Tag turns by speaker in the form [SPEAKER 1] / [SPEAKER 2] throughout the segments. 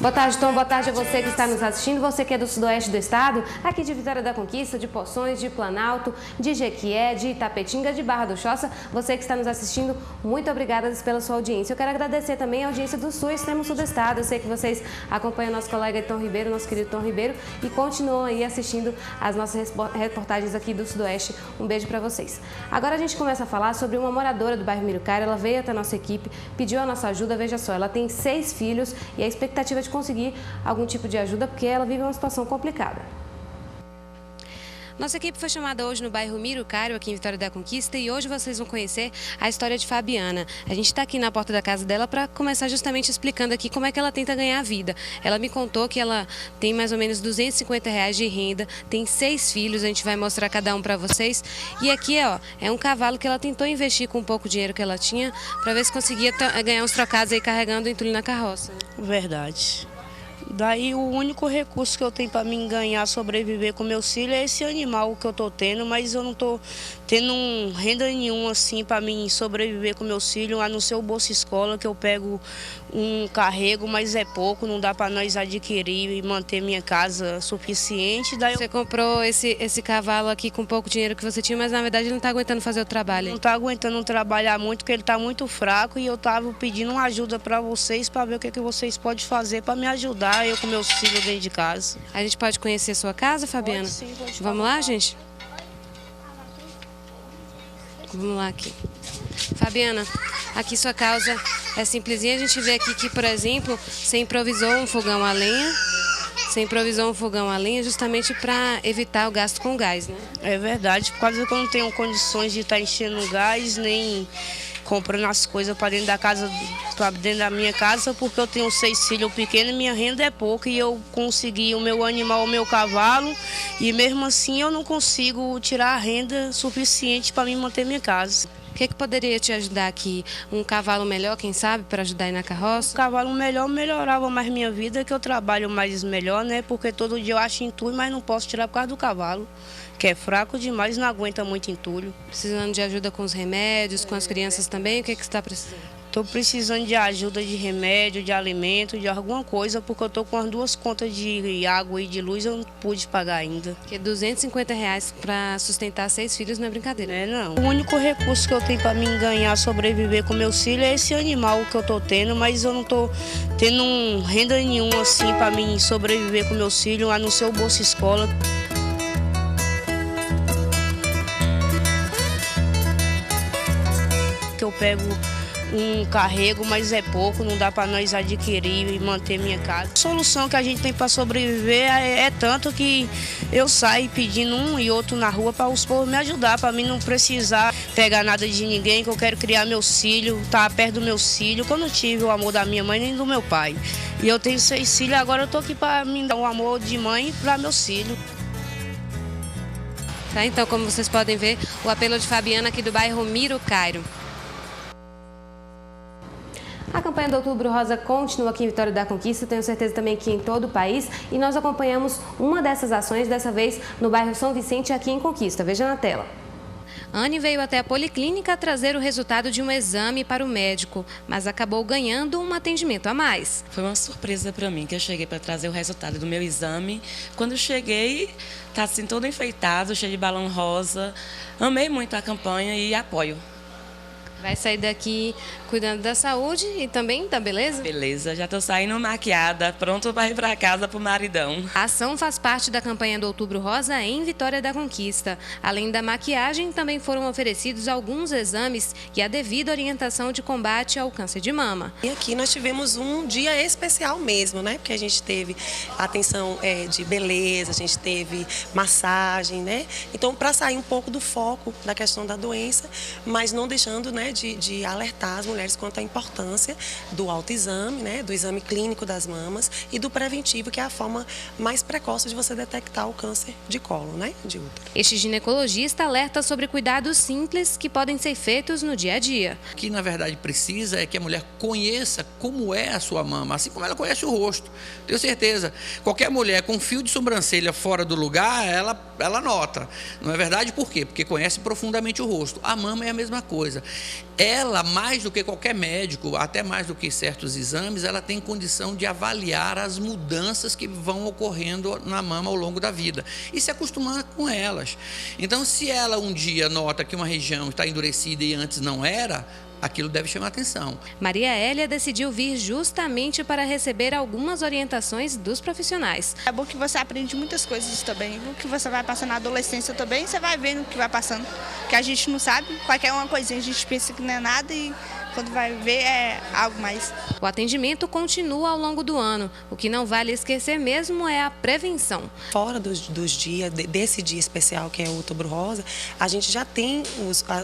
[SPEAKER 1] Boa tarde, Tom. Boa tarde a você que está nos assistindo, você que é do sudoeste do estado, aqui de Vitória da Conquista, de Poções, de Planalto, de Jequié, de Itapetinga, de Barra do Choça. Você que está nos assistindo, muito obrigada pela sua audiência. Eu quero agradecer também a audiência do sul e extremo sul do estado. Eu sei que vocês acompanham o nosso colega Tom Ribeiro, nosso querido Tom Ribeiro, e continuam aí assistindo as nossas reportagens aqui do sudoeste. Um beijo para vocês. Agora a gente começa a falar sobre uma moradora do bairro Mirucaira. Ela veio até a nossa equipe, pediu a nossa ajuda. Veja só, ela tem 6 filhos e a expectativa de conseguir algum tipo de ajuda porque ela vive uma situação complicada. Nossa equipe foi chamada hoje no bairro Mirucaira, aqui em Vitória da Conquista, e hoje vocês vão conhecer a história de Fabiana. A gente está aqui na porta da casa dela para começar justamente explicando aqui como é que ela tenta ganhar a vida. Ela me contou que ela tem mais ou menos R$250 de renda, tem 6 filhos, a gente vai mostrar cada um para vocês. E aqui, ó, é um cavalo que ela tentou investir com um pouco dinheiro que ela tinha para ver se conseguia ganhar uns trocados aí carregando o entulho na carroça.
[SPEAKER 2] Verdade. Daí o único recurso que eu tenho para mim ganhar, sobreviver com meus filhos é esse animal que eu tô tendo, mas eu não tô tendo renda nenhuma assim para mim sobreviver com meus filhos, a não ser o Bolsa Escola, que eu pego um carrego, mas é pouco, não dá para nós adquirir e manter minha casa suficiente. Daí
[SPEAKER 1] você comprou esse cavalo aqui com pouco dinheiro que você tinha, mas na verdade ele não está aguentando fazer o trabalho.
[SPEAKER 2] Não está aguentando trabalhar muito, porque ele está muito fraco, e eu estava pedindo uma ajuda para vocês, para ver o que vocês podem fazer para me ajudar, eu com meus filhos dentro de casa.
[SPEAKER 1] A gente pode conhecer a sua casa, Fabiana?
[SPEAKER 2] Pode, sim, pode.
[SPEAKER 1] Vamos lá, gente? Vamos lá aqui. Fabiana, aqui sua casa é simplesinha. A gente vê aqui que, por exemplo, você improvisou um fogão a lenha. Você improvisou um fogão a lenha justamente para evitar o gasto com gás, né?
[SPEAKER 2] É verdade, por causa que eu não tenho condições de estar enchendo gás, nem comprando as coisas para dentro da casa, para dentro da minha casa, porque eu tenho 6 filhos pequenos e minha renda é pouca, e eu consegui o meu animal, o meu cavalo, e mesmo assim eu não consigo tirar a renda suficiente para mim manter minha casa.
[SPEAKER 1] O que poderia te ajudar aqui? Um cavalo melhor, quem sabe, para ajudar aí na carroça?
[SPEAKER 2] Um cavalo melhor melhorava mais minha vida, que eu trabalho mais melhor, né? Porque todo dia eu acho entulho, mas não posso tirar por causa do cavalo, que é fraco demais, não aguenta muito entulho.
[SPEAKER 1] Precisando de ajuda com os remédios, com as crianças também? O que você está precisando?
[SPEAKER 2] Estou precisando de ajuda de remédio, de alimento, de alguma coisa, porque eu estou com as 2 contas de água e de luz, eu não pude pagar ainda.
[SPEAKER 1] Porque R$250 para sustentar 6 filhos não é brincadeira.
[SPEAKER 2] É, não. O único recurso que eu tenho para mim ganhar, sobreviver com meus filhos é esse animal que eu estou tendo, mas eu não estou tendo renda nenhuma assim para mim sobreviver com meus filhos, a não ser o Bolsa Escola. Que eu pego um carrego, mas é pouco, não dá para nós adquirir e manter minha casa. A solução que a gente tem para sobreviver é tanto que eu saio pedindo um e outro na rua para os povos me ajudar, para mim não precisar pegar nada de ninguém, que eu quero criar meus filhos, estar perto dos meus filhos, que eu não tive o amor da minha mãe nem do meu pai. E eu tenho 6 filhos, agora eu estou aqui para me dar o amor de mãe para meus filhos.
[SPEAKER 1] Tá, então, como vocês podem ver, o apelo de Fabiana aqui do bairro Mirucaira. A campanha do Outubro Rosa continua aqui em Vitória da Conquista, tenho certeza também que em todo o país, e nós acompanhamos uma dessas ações, dessa vez no bairro São Vicente, aqui em Conquista. Veja na tela. Anne veio até a policlínica trazer o resultado de um exame para o médico, mas acabou ganhando um atendimento a mais.
[SPEAKER 3] Foi uma surpresa para mim, que eu cheguei para trazer o resultado do meu exame. Quando eu cheguei, está assim todo enfeitado, cheio de balão rosa. Amei muito a campanha e apoio.
[SPEAKER 1] Vai sair daqui cuidando da saúde e também da beleza?
[SPEAKER 3] Beleza, já estou saindo maquiada, pronto para ir para casa para o maridão.
[SPEAKER 1] A ação faz parte da campanha do Outubro Rosa em Vitória da Conquista. Além da maquiagem, também foram oferecidos alguns exames e a devida orientação de combate ao câncer de mama.
[SPEAKER 4] E aqui nós tivemos um dia especial mesmo, né? Porque a gente teve atenção de beleza, a gente teve massagem, né? Então, para sair um pouco do foco da questão da doença, mas não deixando, né, de alertar as mulheres quanto à importância do autoexame, né, do exame clínico das mamas e do preventivo, que é a forma mais precoce de você detectar o câncer de colo, né, de útero.
[SPEAKER 1] Este ginecologista alerta sobre cuidados simples que podem ser feitos no dia a dia.
[SPEAKER 5] O que, na verdade, precisa é que a mulher conheça como é a sua mama, assim como ela conhece o rosto. Tenho certeza, qualquer mulher com fio de sobrancelha fora do lugar, ela nota. Não é verdade? Por quê? Porque conhece profundamente o rosto. A mama é a mesma coisa. ela, mais do que qualquer médico, até mais do que certos exames, ela tem condição de avaliar as mudanças que vão ocorrendo na mama ao longo da vida e se acostumar com elas. Então, se ela um dia nota que uma região está endurecida e antes não era, aquilo deve chamar atenção.
[SPEAKER 1] Maria Hélia decidiu vir justamente para receber algumas orientações dos profissionais.
[SPEAKER 6] É bom que você aprende muitas coisas também. O que você vai passar na adolescência também, você vai vendo o que vai passando. Que a gente não sabe, qualquer uma coisinha a gente pensa que não é nada e quando vai ver é algo mais.
[SPEAKER 1] O atendimento continua ao longo do ano. O que não vale esquecer mesmo é a prevenção.
[SPEAKER 4] Fora dos dias, desse dia especial que é o Outubro Rosa, a gente já tem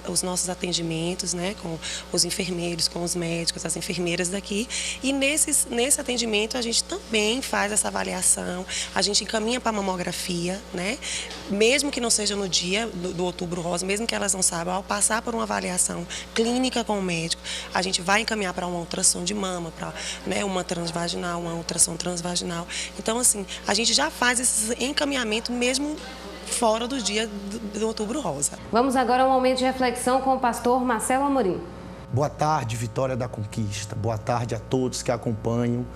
[SPEAKER 4] os nossos atendimentos, né, com os enfermeiros, com os médicos, as enfermeiras daqui. E nesse atendimento a gente também faz essa avaliação, a gente encaminha para a mamografia, né? Mesmo que não seja no dia do Outubro Rosa, mesmo que elas não saibam, ao passar por uma avaliação clínica com o médico, a gente vai encaminhar para uma ultrassom de mama, para, né, uma transvaginal, uma ultrassom transvaginal. Então, assim, a gente já faz esse encaminhamento mesmo fora do dia do Outubro Rosa.
[SPEAKER 1] Vamos agora a um momento de reflexão com o pastor Marcelo Amorim.
[SPEAKER 7] Boa tarde, Vitória da Conquista. Boa tarde a todos que acompanham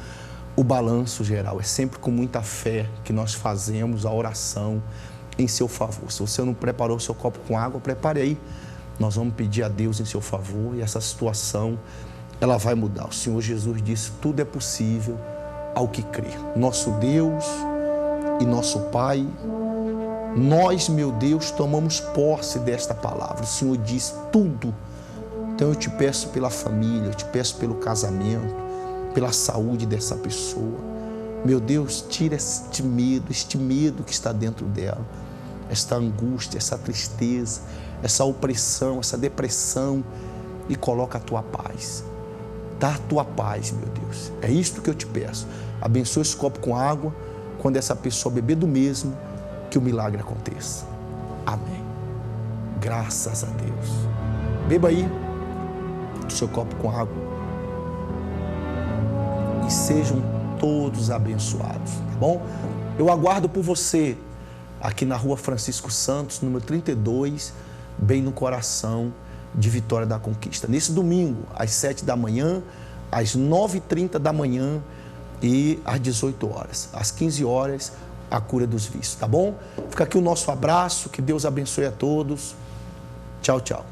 [SPEAKER 7] o Balanço Geral. É sempre com muita fé que nós fazemos a oração em seu favor. Se você não preparou o seu copo com água, prepare aí. Nós vamos pedir a Deus em seu favor e essa situação, ela vai mudar. O Senhor Jesus disse, tudo é possível ao que crer. Nosso Deus e nosso Pai, nós, meu Deus, tomamos posse desta palavra. O Senhor diz tudo. Então eu te peço pela família, eu te peço pelo casamento, pela saúde dessa pessoa. Meu Deus, tira este medo que está dentro dela, esta angústia, essa tristeza, essa opressão, essa depressão e coloca a tua paz. Dá a tua paz, meu Deus. É isto que eu te peço. Abençoa esse copo com água, quando essa pessoa beber do mesmo, que o milagre aconteça. Amém. Graças a Deus. Beba aí o seu copo com água e sejam todos abençoados, tá bom? Eu aguardo por você aqui na Rua Francisco Santos, número 32, bem no coração de Vitória da Conquista. Nesse domingo, às 7 da manhã, às 9h30 da manhã e às 18 horas. Às 15 horas, a cura dos vícios, tá bom? Fica aqui o nosso abraço, que Deus abençoe a todos. Tchau, tchau.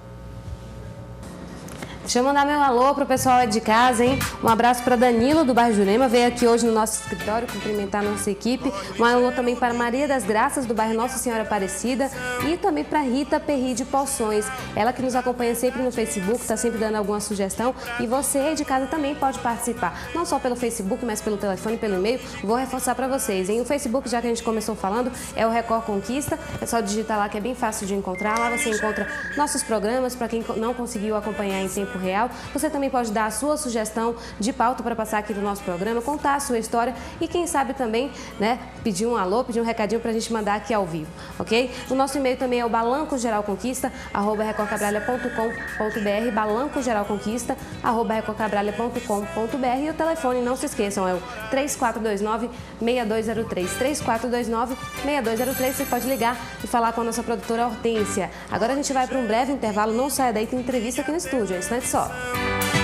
[SPEAKER 1] Deixa eu mandar meu alô pro pessoal de casa, hein? Um abraço para Danilo, do bairro Jurema, veio aqui hoje no nosso escritório cumprimentar a nossa equipe. Um alô também para Maria das Graças, do bairro Nossa Senhora Aparecida. E também para Rita Perri de Poções. Ela que nos acompanha sempre no Facebook, está sempre dando alguma sugestão. E você aí de casa também pode participar. Não só pelo Facebook, mas pelo telefone, pelo e-mail. Vou reforçar para vocês, hein? O Facebook, já que a gente começou falando, é o Record Conquista. É só digitar lá que é bem fácil de encontrar. Lá você encontra nossos programas, para quem não conseguiu acompanhar em tempo real. Você também pode dar a sua sugestão de pauta para passar aqui no nosso programa, contar a sua história e quem sabe também, né, pedir um alô, pedir um recadinho para a gente mandar aqui ao vivo, ok? O nosso e-mail também é o balancogeralconquista@recordcabralha.com.br, balancogeralconquista@recordcabralha.com.br e o telefone, não se esqueçam, é o 3429-6203, 3429-6203, você pode ligar e falar com a nossa produtora Hortência. Agora a gente vai para um breve intervalo, não saia daí, tem entrevista aqui no estúdio, é instante só.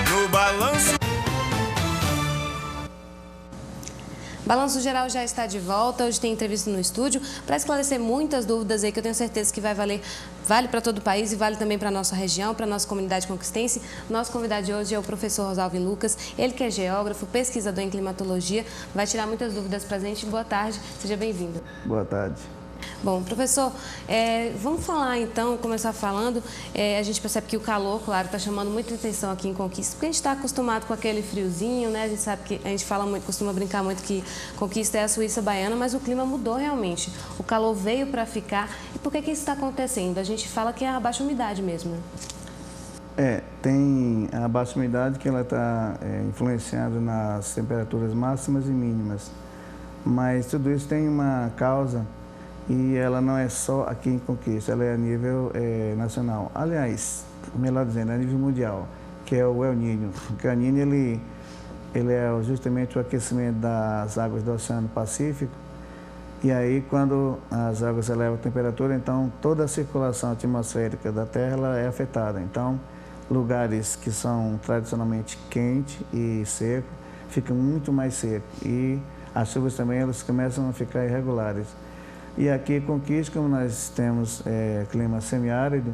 [SPEAKER 8] No balanço.
[SPEAKER 1] Balanço Geral já está de volta, hoje tem entrevista no estúdio para esclarecer muitas dúvidas aí que eu tenho certeza que vale para todo o país e vale também para a nossa região, para a nossa comunidade conquistense. Nosso convidado de hoje é o professor Rosalvin Lucas, ele que é geógrafo, pesquisador em climatologia, vai tirar muitas dúvidas para a gente. Boa tarde, seja bem-vindo.
[SPEAKER 9] Boa tarde.
[SPEAKER 1] Bom, professor, vamos falar então, começar falando, a gente percebe que o calor, claro, está chamando muita atenção aqui em Conquista, porque a gente está acostumado com aquele friozinho, né? A gente sabe que a gente fala muito, costuma brincar muito que Conquista é a Suíça baiana, mas o clima mudou realmente. O calor veio para ficar. E por que isso está acontecendo? A gente fala que é a baixa umidade mesmo, né?
[SPEAKER 9] Tem a baixa umidade que ela está influenciando nas temperaturas máximas e mínimas, mas tudo isso tem uma causa. E ela não é só aqui em Conquista, ela é a nível nacional. Aliás, melhor dizendo, a nível mundial, que é o El Niño. O El Niño, ele é justamente o aquecimento das águas do Oceano Pacífico. E aí, quando as águas elevam a temperatura, então toda a circulação atmosférica da Terra ela é afetada. Então, lugares que são tradicionalmente quente e seco, fica muito mais seco e as chuvas também elas começam a ficar irregulares. E aqui em Conquista, como nós temos clima semiárido,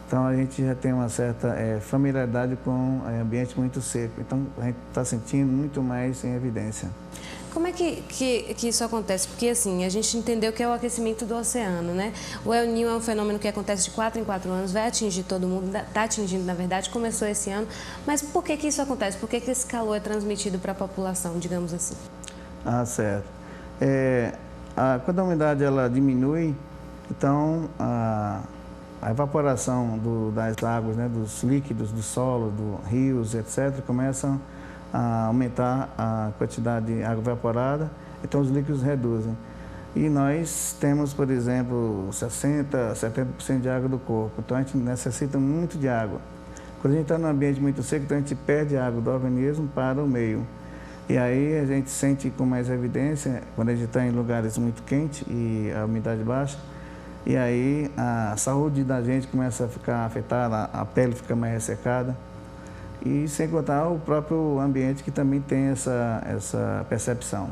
[SPEAKER 9] então a gente já tem uma certa familiaridade com ambiente muito seco, então a gente está sentindo muito mais em evidência.
[SPEAKER 1] Como é que isso acontece? Porque assim, a gente entendeu que é o aquecimento do oceano, né? O El Niño é um fenômeno que acontece de 4 em 4 anos, vai atingir todo mundo, está atingindo na verdade, começou esse ano, mas por que isso acontece? Por que esse calor é transmitido para a população, digamos assim?
[SPEAKER 9] Ah, certo. Quando a umidade ela diminui, então a evaporação das águas, né, dos líquidos do solo, dos rios, etc., começam a aumentar a quantidade de água evaporada, então os líquidos reduzem. E nós temos, por exemplo, 60%, 70% de água do corpo, então a gente necessita muito de água. Quando a gente está num ambiente muito seco, então a gente perde água do organismo para o meio. E aí a gente sente com mais evidência quando a gente está em lugares muito quentes e a umidade baixa, e aí a saúde da gente começa a ficar afetada, a pele fica mais ressecada. E sem contar o próprio ambiente que também tem essa percepção.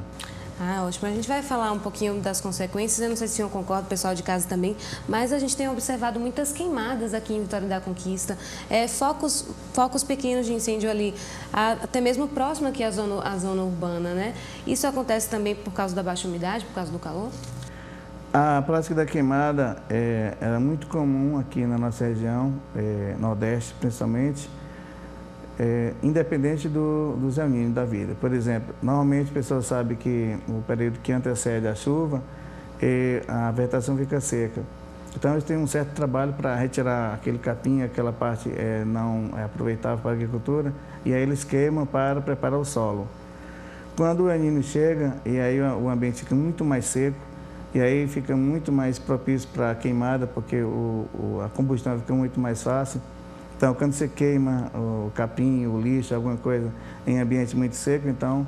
[SPEAKER 1] Ah, ótimo. A gente vai falar um pouquinho das consequências, eu não sei se o senhor concorda, o pessoal de casa também, mas a gente tem observado muitas queimadas aqui em Vitória da Conquista, focos pequenos de incêndio ali, até mesmo próximo aqui à zona urbana, né? Isso acontece também por causa da baixa umidade, por causa do calor?
[SPEAKER 9] A prática da queimada era muito comum aqui na nossa região, Nordeste principalmente, independente dos El Niño da vida. Por exemplo, normalmente a pessoa sabe que o período que antecede a chuva, a vegetação fica seca. Então eles têm um certo trabalho para retirar aquele capim, aquela parte não aproveitável para a agricultura, e aí eles queimam para preparar o solo. Quando o El Niño chega, e aí o ambiente fica muito mais seco, e aí fica muito mais propício para a queimada, porque a combustão fica muito mais fácil. Então, quando você queima o capim, o lixo, alguma coisa em ambiente muito seco, então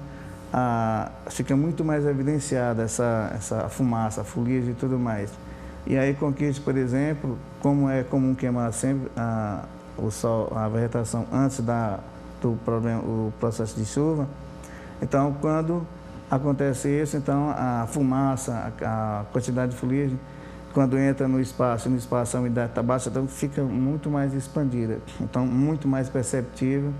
[SPEAKER 9] fica muito mais evidenciada essa fumaça, a fuligem e tudo mais. E aí, Conquista, por exemplo, como é comum queimar sempre a vegetação antes do processo de chuva, então, quando acontece isso, então a fumaça, a quantidade de fuligem, quando entra no espaço a umidade está baixa, então fica muito mais expandida, então muito mais perceptível.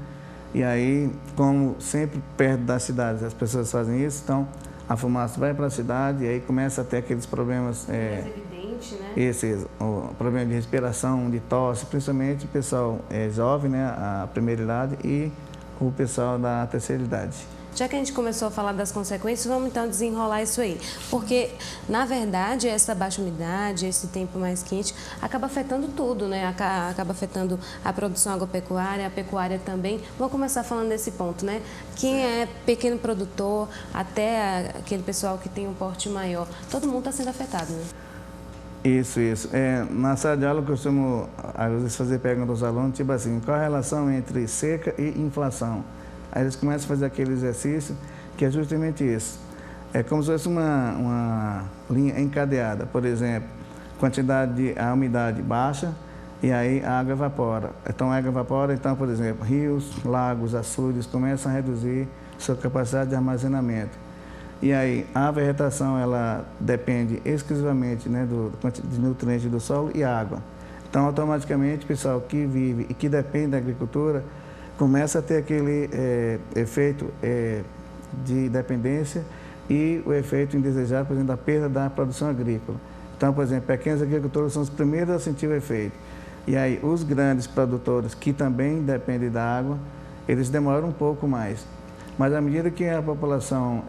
[SPEAKER 9] E aí, como sempre perto das cidades as pessoas fazem isso, então a fumaça vai para a cidade e aí começa a ter aqueles problemas.
[SPEAKER 1] Mais evidente, né?
[SPEAKER 9] O problema de respiração, de tosse, principalmente o pessoal jovem, né, a primeira idade, e o pessoal da terceira idade.
[SPEAKER 1] Já que a gente começou a falar das consequências, vamos então desenrolar isso aí. Porque, na verdade, essa baixa umidade, esse tempo mais quente, acaba afetando tudo, né? Acaba afetando a produção agropecuária, a pecuária também. Vamos começar falando desse ponto, né? Quem é pequeno produtor, até aquele pessoal que tem um porte maior, todo mundo está sendo afetado, né?
[SPEAKER 9] Isso. Na sala de aula eu costumo, às vezes, fazer perguntas aos alunos, tipo assim, qual a relação entre seca e inflação? Aí eles começam a fazer aquele exercício que é justamente isso. É como se fosse uma linha encadeada. Por exemplo, a umidade baixa e aí a água evapora. Então a água evapora, então, por exemplo, rios, lagos, açudes começam a reduzir sua capacidade de armazenamento. E aí a vegetação ela depende exclusivamente, né, de nutrientes do solo e água. Então automaticamente o pessoal que vive e que depende da agricultura começa a ter aquele efeito de dependência e o efeito indesejado, por exemplo, da perda da produção agrícola. Então, por exemplo, pequenos agricultores são os primeiros a sentir o efeito. E aí, os grandes produtores, que também dependem da água, eles demoram um pouco mais. Mas à medida que a população,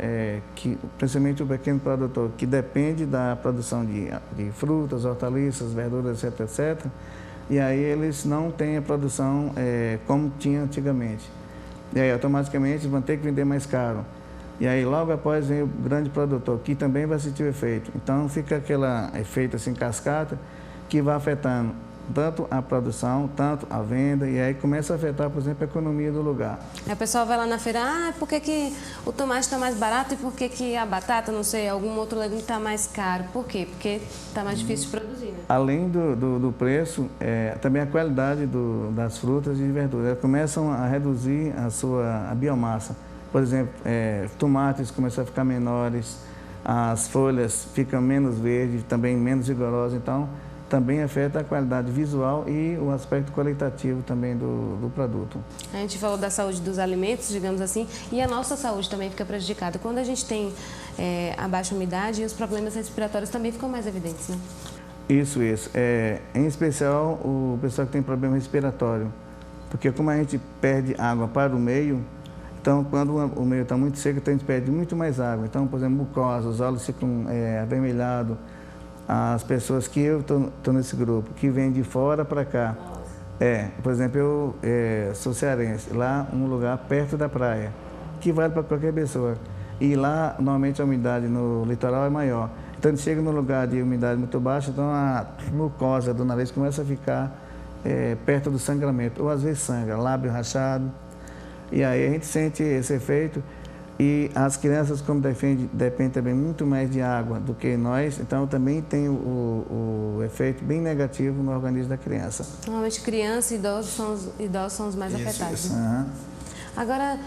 [SPEAKER 9] principalmente o pequeno produtor, que depende da produção de frutas, hortaliças, verduras, etc., e aí eles não têm a produção como tinha antigamente. E aí automaticamente vão ter que vender mais caro. E aí logo após vem o grande produtor, que também vai sentir o efeito. Então fica aquele efeito assim cascata, que vai afetando tanto a produção, tanto a venda, e aí começa a afetar, por exemplo, a economia do lugar.
[SPEAKER 1] Aí o pessoal vai lá na feira, por que o tomate está mais barato e por que a batata, não sei, algum outro legume está mais caro? Por quê? Porque está mais difícil de produzir, né?
[SPEAKER 9] Além do preço, também a qualidade das frutas e verduras. Elas começam a reduzir a biomassa. Por exemplo, tomates começam a ficar menores, as folhas ficam menos verdes, também menos vigorosas, então também afeta a qualidade visual e o aspecto qualitativo também do produto.
[SPEAKER 1] A gente falou da saúde dos alimentos, digamos assim, e a nossa saúde também fica prejudicada. Quando a gente tem a baixa umidade, os problemas respiratórios também ficam mais evidentes, né?
[SPEAKER 9] Isso. Em especial o pessoal que tem problema respiratório, porque como a gente perde água para o meio, então quando o meio está muito seco, então a gente perde muito mais água. Então, por exemplo, mucosa, os olhos ficam avermelhados. As pessoas que eu estou nesse grupo, que vêm de fora para cá. Por exemplo, eu sou cearense, lá um lugar perto da praia, que vale para qualquer pessoa. E lá, normalmente, a umidade no litoral é maior. Então, a gente chega num lugar de umidade muito baixa, então a mucosa do nariz começa a ficar perto do sangramento, ou às vezes sangra, lábio rachado. E aí a gente sente esse efeito. E as crianças, como dependem também muito mais de água do que nós, então também tem o efeito bem negativo no organismo da criança.
[SPEAKER 1] Normalmente criança e idosos são os mais afetados. Né? Agora,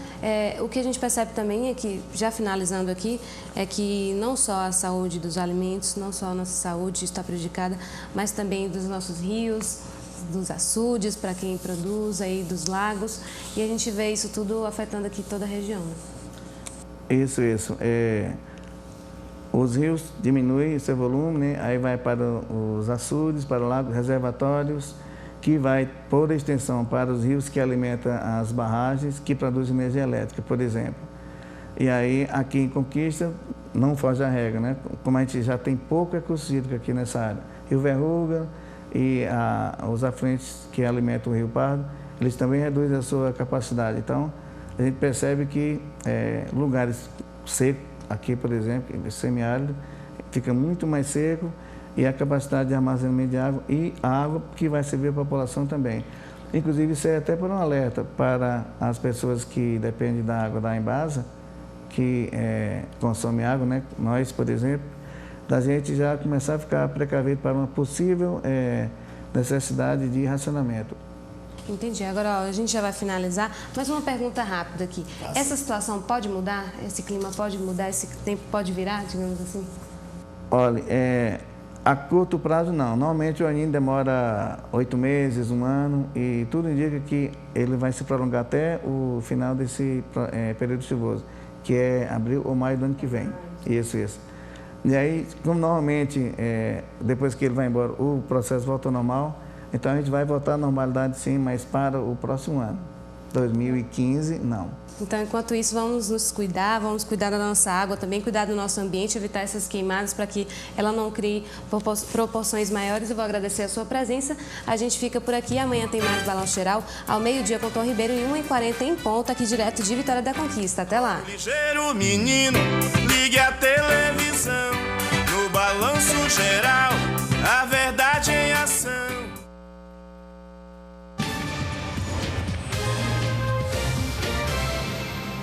[SPEAKER 1] o que a gente percebe também é que, já finalizando aqui, é que não só a saúde dos alimentos, não só a nossa saúde está prejudicada, mas também dos nossos rios, dos açudes, para quem produz, aí, dos lagos, e a gente vê isso tudo afetando aqui toda a região. Né?
[SPEAKER 9] Isso. Os rios diminuem seu volume, né? Aí vai para os açudes, para os lagos, reservatórios, que vai, por extensão, para os rios que alimentam as barragens, que produzem energia elétrica, por exemplo. E aí, aqui em Conquista, não foge a regra, né? Como a gente já tem pouco recurso hídrico aqui nessa área. Rio Verruga e os afluentes que alimentam o Rio Pardo, eles também reduzem a sua capacidade. Então, a gente percebe que lugares secos, aqui por exemplo, semiárido, fica muito mais seco e a capacidade de armazenamento de água e a água que vai servir para a população também. Inclusive, isso é até por um alerta para as pessoas que dependem da água da Embasa, que consomem água, né? Nós, por exemplo, da gente já começar a ficar precavido para uma possível necessidade de racionamento.
[SPEAKER 1] Entendi. Agora, a gente já vai finalizar, mas uma pergunta rápida aqui. Essa situação pode mudar? Esse clima pode mudar? Esse tempo pode virar, digamos assim?
[SPEAKER 9] Olha, a curto prazo não. Normalmente o El Niño demora 8 meses, 1 ano, e tudo indica que ele vai se prolongar até o final desse período chuvoso, que é abril ou maio do ano que vem. Isso. E aí, como normalmente, depois que ele vai embora, o processo volta ao normal, então a gente vai voltar à normalidade sim, mas para o próximo ano. 2015, não.
[SPEAKER 1] Então, enquanto isso, vamos nos cuidar, vamos cuidar da nossa água, também cuidar do nosso ambiente, evitar essas queimadas para que ela não crie proporções maiores. Eu vou agradecer a sua presença. A gente fica por aqui. Amanhã tem mais Balanço Geral, ao meio-dia com Tom Ribeiro e 1h40 em ponto, aqui direto de Vitória da Conquista. Até lá.
[SPEAKER 8] Ligeiro menino, ligue a televisão no Balanço Geral.